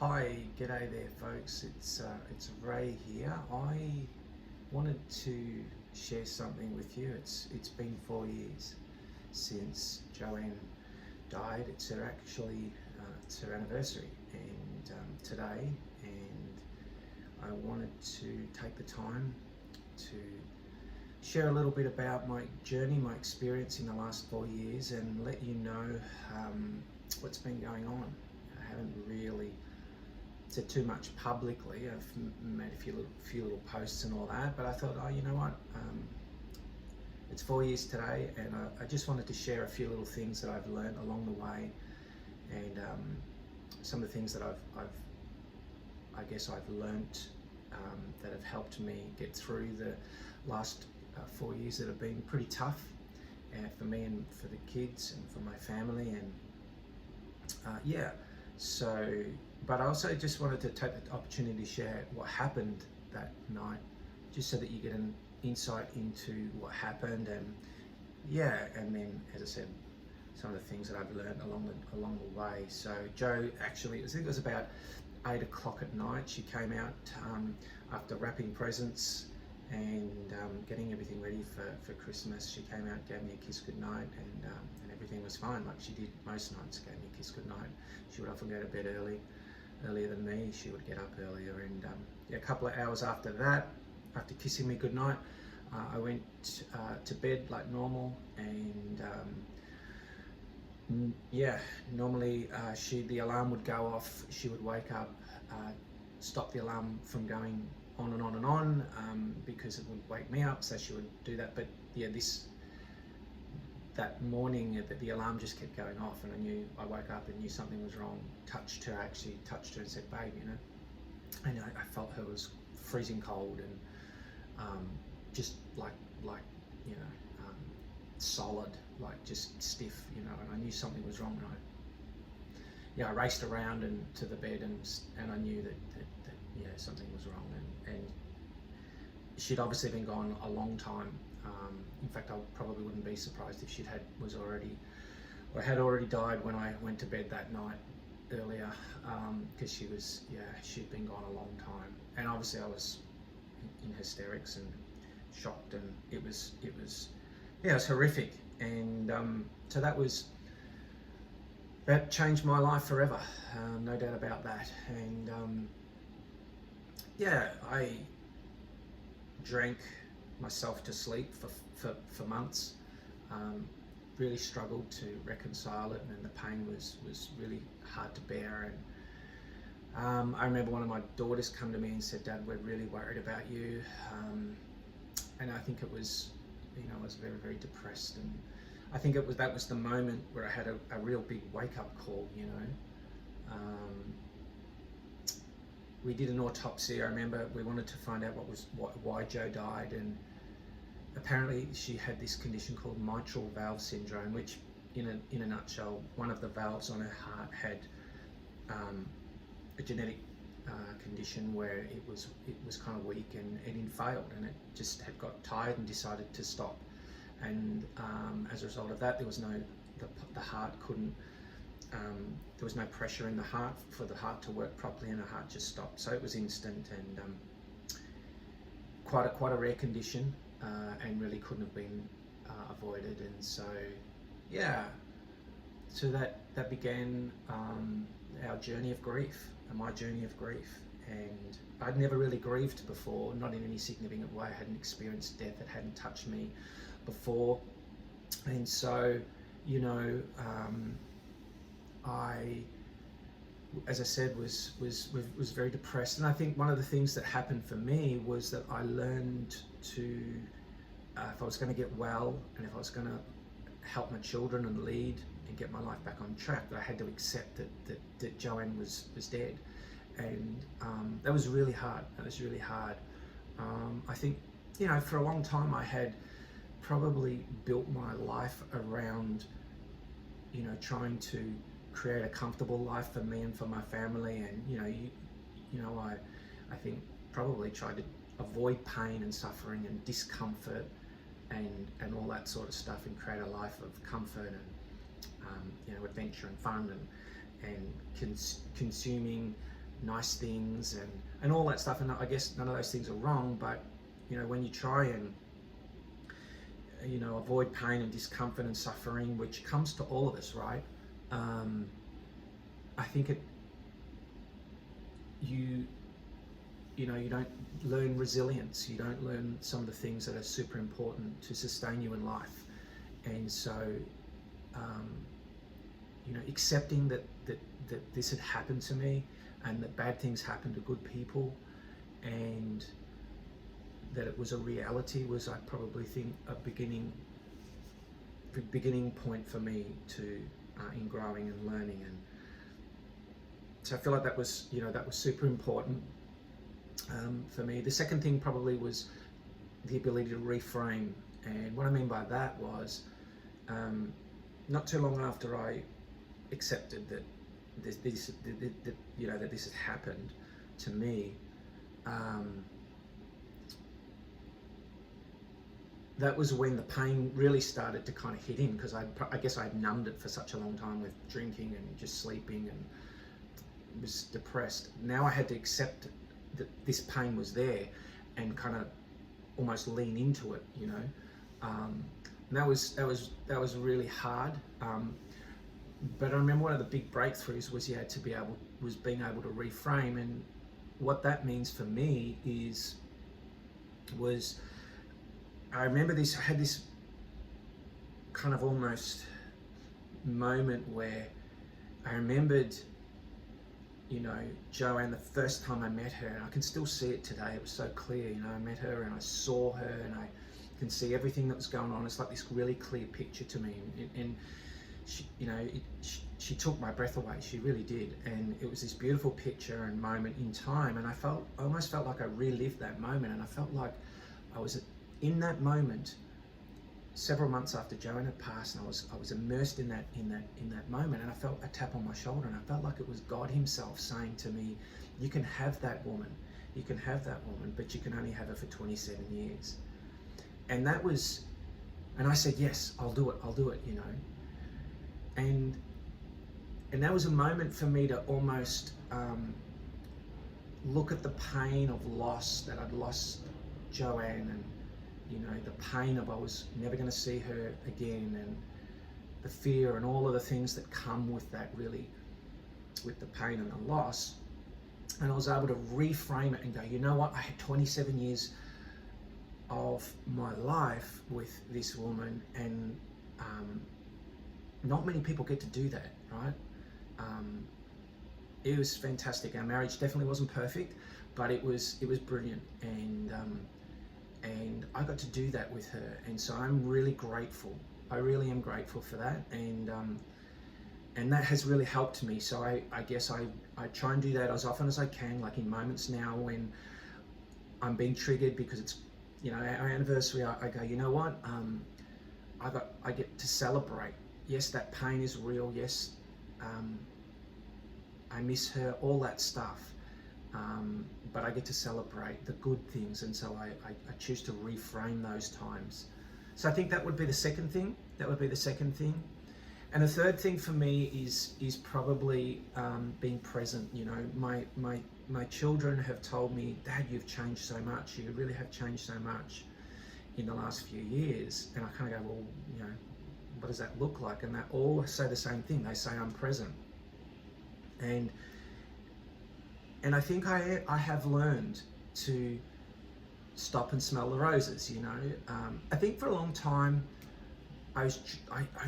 Hi, g'day there, folks. It's Ray here. I wanted to share something with you. It's been 4 years since Joanne died. It's her anniversary, and today, and I wanted to take the time to share a little bit about my journey, my experience in the last 4 years, and let you know what's been going on. I haven't really said too much publicly. I've made a few little posts and all that, but I thought, oh, you know what? It's 4 years today, and I just wanted to share a few little things that I've learned along the way, and some of the things that I've learnt that have helped me get through the last 4 years that have been pretty tough for me and for the kids and for my family, and but I also just wanted to take the opportunity to share what happened that night, just so that you get an insight into what happened, and then, as I said, some of the things that I've learned along the way. So Jo, actually, I think it was about 8 o'clock at night. She came out after wrapping presents and getting everything ready for Christmas. She came out, gave me a kiss goodnight, and everything was fine, like she did most nights. Gave me a kiss goodnight. She would often go to bed earlier than me. She would get up earlier, and a couple of hours after that, after kissing me goodnight, I went to bed like normal, and normally the alarm would go off. She would wake up, stop the alarm from going on and on and on, because it would wake me up, so she would do that. But that morning, the alarm just kept going off, and I woke up and knew something was wrong. Touched her and said, "Babe," and I felt her was freezing cold, and just like solid, like just stiff, and I knew something was wrong. And I raced around and to the bed, and I knew that something was wrong, and she'd obviously been gone a long time. In fact, I probably wouldn't be surprised if had already died when I went to bed that night earlier, because she'd been gone a long time, and obviously I was in hysterics and shocked, and it was horrific, and so that changed my life forever, no doubt about that. And I drank myself to sleep for months. Really struggled to reconcile it, and the pain was really hard to bear. And I remember one of my daughters come to me and said, "Dad, we're really worried about you." And I think it was, I was very, very depressed, and I think that was the moment where I had a real big wake-up call. We did an autopsy. I remember we wanted to find out why Jo died, and apparently she had this condition called mitral valve syndrome, which in a nutshell, one of the valves on her heart had a genetic condition where it was kind of weak, and it failed, and it just had got tired and decided to stop. And as a result of that, there was the heart couldn't, there was no pressure in the heart for the heart to work properly, and the heart just stopped. So it was instant, and quite a rare condition, and really couldn't have been avoided. And so that began our journey of grief, and my journey of grief. And I'd never really grieved before, not in any significant way. I hadn't experienced death. It hadn't touched me before, and so I, as I said, was very depressed. And I think one of the things that happened for me was that I learned to, if I was going to get well, and if I was going to help my children and lead and get my life back on track, that I had to accept that Joanne was dead. And that was really hard. I think, for a long time I had probably built my life around, trying to create a comfortable life for me and for my family. And I think probably tried to avoid pain and suffering and discomfort and all that sort of stuff, and create a life of comfort and adventure and fun, and consuming nice things and all that stuff. And I guess none of those things are wrong, but when you try and avoid pain and discomfort and suffering, which comes to all of us, right? I think you don't learn resilience. You don't learn some of the things that are super important to sustain you in life. And so, accepting that this had happened to me, and that bad things happen to good people, and that it was a reality, was, I probably think, a beginning point for me to in growing and learning. And so I feel like that was super important for me. The second thing probably was the ability to reframe. And what I mean by that was, not too long after I accepted that this had happened to me, that was when the pain really started to kind of hit in, because I guess I'd numbed it for such a long time with drinking and just sleeping and was depressed. Now I had to accept that this pain was there and kind of almost lean into it, and that was really hard. But I remember one of the big breakthroughs was being able to reframe. And what that means for me was I remember I had this kind of almost moment where I remembered, Joanne, the first time I met her, and I can still see it today. It was so clear, I met her and I saw her and I can see everything that was going on. It's like this really clear picture to me. And she, she took my breath away. She really did. And it was this beautiful picture and moment in time. And I almost felt like I relived that moment. And I felt like I was in that moment several months after Joanne had passed, and I was immersed in that moment. And I felt a tap on my shoulder, and I felt like it was God Himself saying to me, "You can have that woman. You can have that woman, but you can only have her for 27 years." And that was, and I said, "Yes, I'll do it, And that was a moment for me to almost look at the pain of loss, that I'd lost Joanne, and the pain of I was never going to see her again, and the fear and all of the things that come with that, really, with the pain and the loss. And I was able to reframe it and go, you know what, I had 27 years of my life with this woman, and not many people get to do that, right? It was fantastic. Our marriage definitely wasn't perfect, but it was brilliant, and I got to do that with her, and so I'm really grateful. I really am grateful for that, and that has really helped me. So I guess I try and do that as often as I can, like in moments now when I'm being triggered because it's our anniversary. I go, you know what, I get to celebrate. Yes, that pain is real. Yes, I miss her, all that stuff. But I get to celebrate the good things, and so I choose to reframe those times. So I think that would be the second thing. And the third thing for me is probably being present. My children have told me, "Dad, you've changed so much. You really have changed so much in the last few years." And I kind of go, well, what does that look like? And they all say the same thing. They say, "I'm present." And I think I have learned to stop and smell the roses. I think for a long time I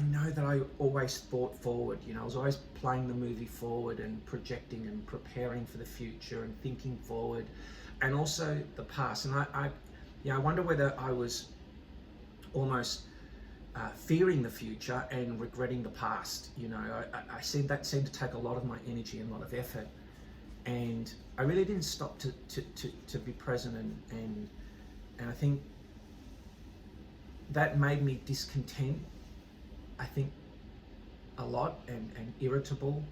know that I always thought forward. I was always playing the movie forward and projecting and preparing for the future and thinking forward, and also the past. And I wonder whether I was almost fearing the future and regretting the past. I see that seemed to take a lot of my energy and a lot of effort, and I really didn't stop to be present, and I think that made me discontent, I think, a lot, and irritable,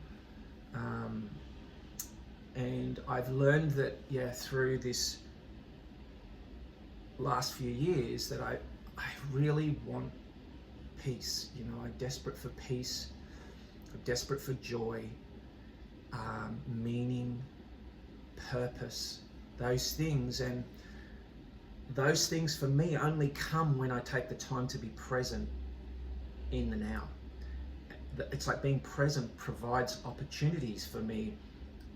and I've learned that through this last few years that I really want peace. I'm desperate for peace. I'm desperate for joy, meaning, purpose, those things. And those things for me only come when I take the time to be present in the now. It's like being present provides opportunities for me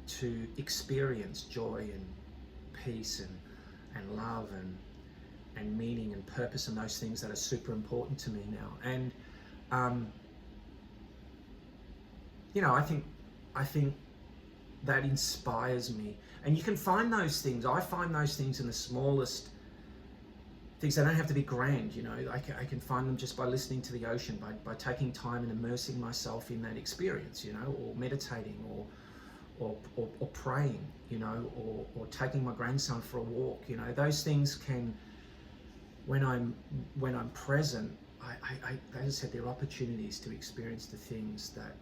to experience joy and peace and love and meaning and purpose and those things that are super important to me now. And I think that inspires me. And you can find those things. I find those things in the smallest things. They don't have to be grand, I can find them just by listening to the ocean, by taking time and immersing myself in that experience, or meditating or praying, or taking my grandson for a walk. Those things can, when I'm present, I as I said, there are opportunities to experience the things that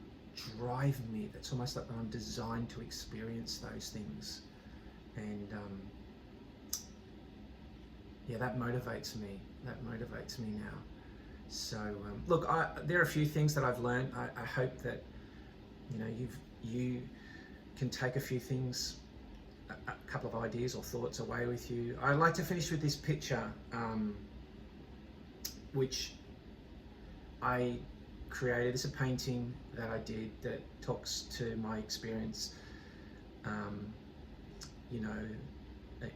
drive me. That's almost like I'm designed to experience those things. And that motivates me. That motivates me now. So look, there are a few things that I've learned. I hope that you can take a few things, a couple of ideas or thoughts away with you. I'd like to finish with this picture, which I created. It's a painting that I did that talks to my experience,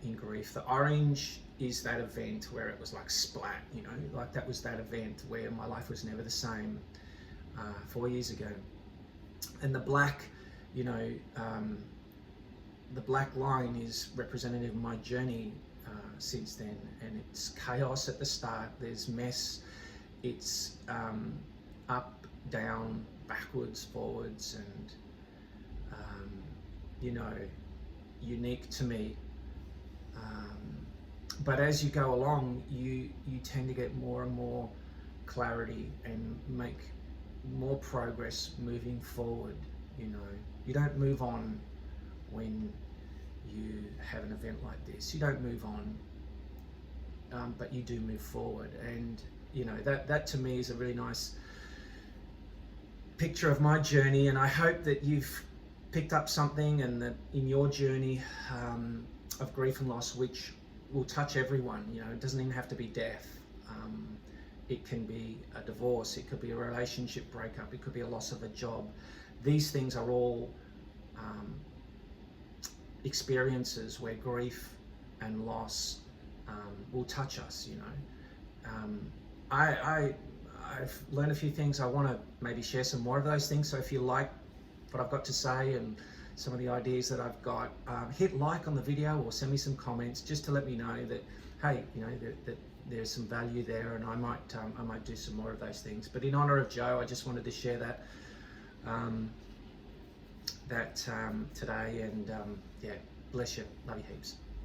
in grief. The orange is that event where it was like splat, like that was that event where my life was never the same 4 years ago. And the black, the black line is representative of my journey since then. And it's chaos at the start, there's mess, it's up, down, backwards, forwards, and unique to me. But as you go along, you tend to get more and more clarity and make more progress moving forward. You don't move on when you have an event like this. You don't move on, but you do move forward. And that to me is a really nice picture of my journey. And I hope that you've picked up something, and that in your journey of grief and loss, which will touch everyone. It doesn't even have to be death. It can be a divorce, it could be a relationship breakup, it could be a loss of a job. These things are all experiences where grief and loss will touch us. I've learned a few things. I want to maybe share some more of those things. So if you like what I've got to say and some of the ideas that I've got, hit like on the video or send me some comments just to let me know that, hey, that there's some value there, and I might do some more of those things. But in honor of Joe, I just wanted to share that today. And bless you, love you heaps.